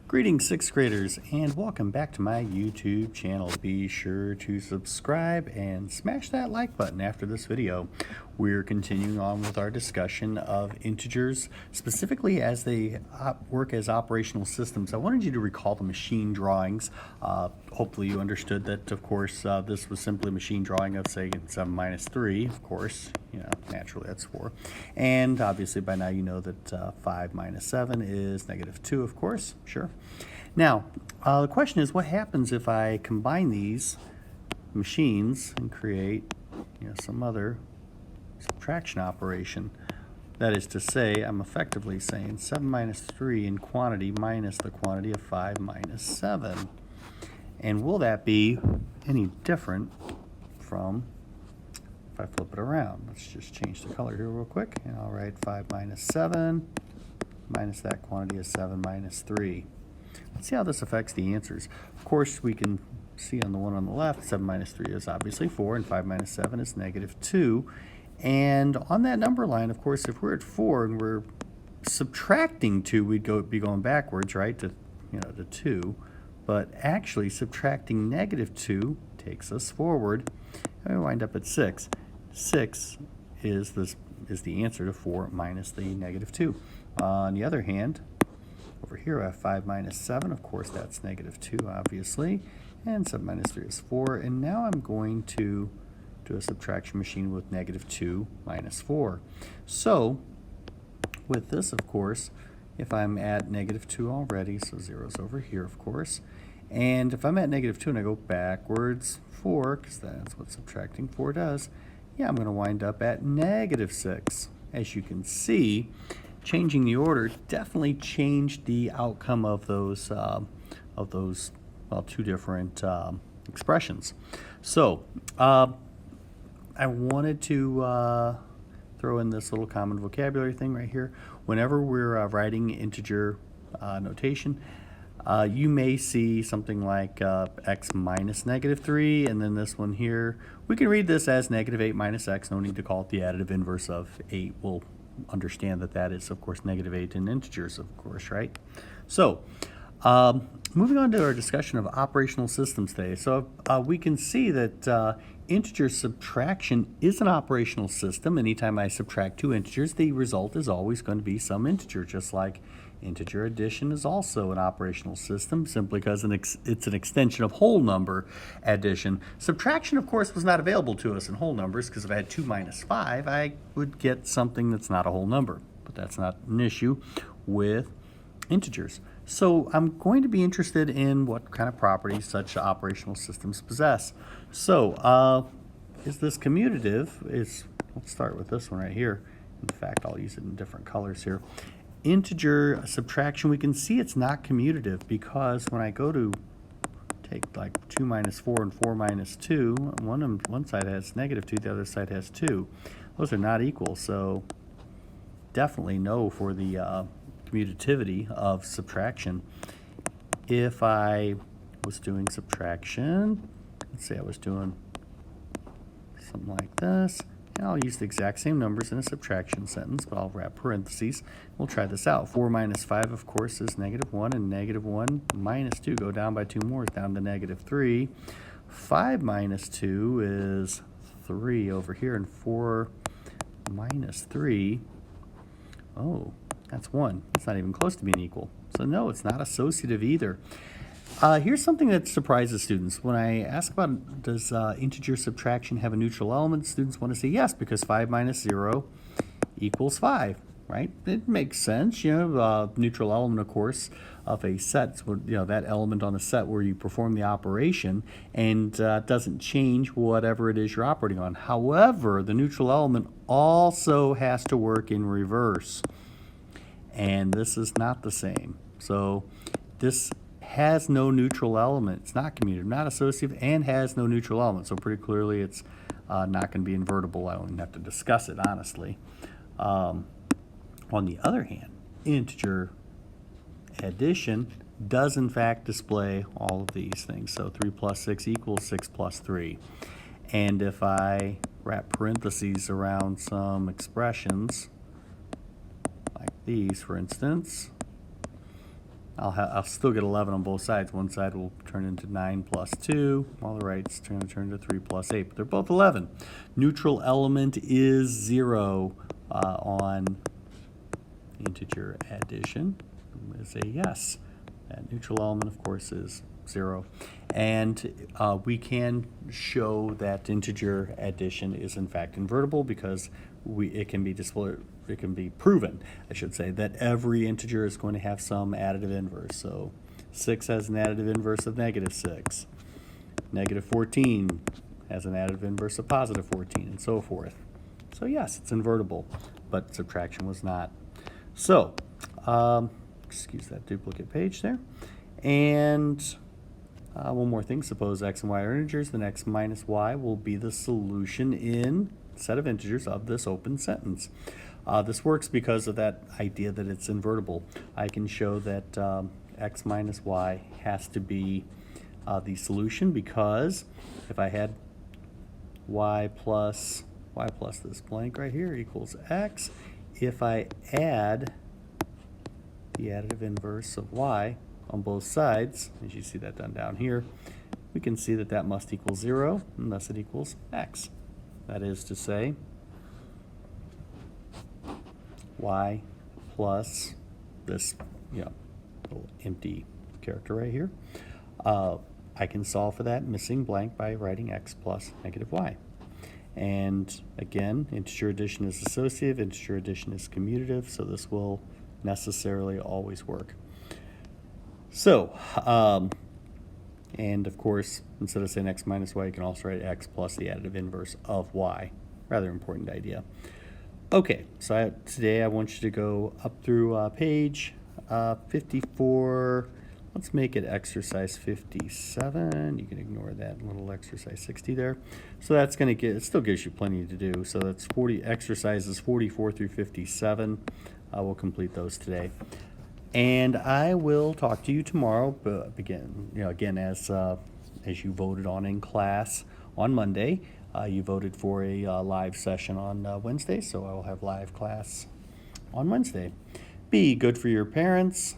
Greetings, sixth graders, and welcome back to my YouTube channel. Be sure to subscribe and smash that like button after this video. We're continuing on with our discussion of integers, specifically as they work as operational systems. I wanted you to recall the machine drawings. Hopefully you understood that, of course, this was simply a machine drawing of, say, 7 minus 3, of course. You know, naturally that's 4. And obviously by now you know that 5 minus 7 is negative 2, of course. Sure. Now, the question is, what happens if I combine these machines and create, some other subtraction operation? That is to say, I'm effectively saying 7 minus 3 in quantity minus the quantity of 5 minus 7. And will that be any different from if I flip it around? Let's just change the color here real quick, and I'll write 5 minus 7 minus that quantity is 7 minus 3. Let's see how this affects the answers. Of course, we can see on the one on the left, 7 minus 3 is obviously 4, and 5 minus 7 is negative 2. And on that number line, of course, if we're at 4 and we're subtracting 2, we'd be going backwards, right, to 2. But actually, subtracting negative 2 takes us forward, and we wind up at 6. 6 is the answer to 4 minus the negative 2. On the other hand, over here I have 5 minus 7. Of course, that's negative 2, obviously. And 7 minus 3 is 4. And now I'm going to do a subtraction machine with negative 2 minus 4. So, with this, of course, if I'm at negative 2 already, so 0's over here, of course. And if I'm at negative 2 and I go backwards 4, because that's what subtracting 4 does, I'm going to wind up at negative 6. As you can see, changing the order definitely changed the outcome of those two different expressions. So I wanted to throw in this little common vocabulary thing right here. Whenever we're writing integer notation, you may see something like x minus negative 3, and then this one here. We can read this as negative 8 minus x. No need to call it the additive inverse of 8. We'll understand that that is, of course, negative 8 in integers, of course, right? So, moving on to our discussion of operational systems today. So we can see that integer subtraction is an operational system. Anytime I subtract two integers, the result is always going to be some integer, just like integer addition is also an operational system, simply because it's an extension of whole number addition. Subtraction, of course, was not available to us in whole numbers, because if I had 2 minus 5, I would get something that's not a whole number. But that's not an issue with integers. So I'm going to be interested in what kind of properties such operational systems possess. So is this commutative? Let's start with this one right here. In fact, I'll use it in different colors here. Integer subtraction, we can see it's not commutative, because when I go to take like 2 minus 4 and 4 minus 2, one side has negative 2, the other side has 2. Those are not equal, so definitely no for the commutativity of subtraction. If I was doing subtraction, let's say I was doing something like this, and I'll use the exact same numbers in a subtraction sentence, but I'll wrap parentheses. We'll try this out. 4 minus 5, of course, is negative 1, and negative 1 minus 2, go down by 2 more, is down to negative 3. 5 minus 2 is 3 over here, and 4 minus 3, oh, that's 1. It's not even close to being equal. So no, it's not associative either. Here's something that surprises students. When I ask about does integer subtraction have a neutral element, students want to say yes, because 5 minus 0 equals 5, right? It makes sense. Neutral element, of course, of a set, that element on a set where you perform the operation, and doesn't change whatever it is you're operating on. However, the neutral element also has to work in reverse. And this is not the same. So this has no neutral element. It's not commutative, not associative, and has no neutral element. So pretty clearly it's not going to be invertible. I don't even have to discuss it, honestly. On the other hand, integer addition does in fact display all of these things. So 3 plus 6 equals 6 plus 3. And if I wrap parentheses around some expressions, like these, for instance, I'll still get 11 on both sides. One side will turn into 9 plus 2, while the right's going to turn into 3 plus 8. But they're both 11. Neutral element is 0 on integer addition. Is a yes. That neutral element, of course, is 0. And we can show that integer addition is in fact invertible because it can be proven, I should say, that every integer is going to have some additive inverse. So 6 has an additive inverse of negative 6. Negative 14 has an additive inverse of positive 14, and so forth. So yes, it's invertible, but subtraction was not. So, excuse that duplicate page there. And one more thing, suppose x and y are integers, then x minus y will be the solution in set of integers of this open sentence. This works because of that idea that it's invertible. I can show that x minus y has to be the solution, because if I had y plus this blank right here equals x, if I add the additive inverse of y on both sides, as you see that done down here, we can see that that must equal 0, and thus it equals x. That is to say, y plus this little empty character right here. I can solve for that missing blank by writing x plus negative y. And again, integer addition is associative, integer addition is commutative, so this will necessarily always work. So, and of course, instead of saying x minus y, you can also write x plus the additive inverse of y. Rather important idea. Okay, so today I want you to go up through page 54. Let's make it exercise 57. You can ignore that little exercise 60 there. So that's going to get, it still gives you plenty to do. So that's 40 exercises 44 through 57. We'll complete those today. And I will talk to you tomorrow, but again, as you voted on in class on Monday. You voted for a live session on Wednesday, so I will have live class on Wednesday. Be good for your parents.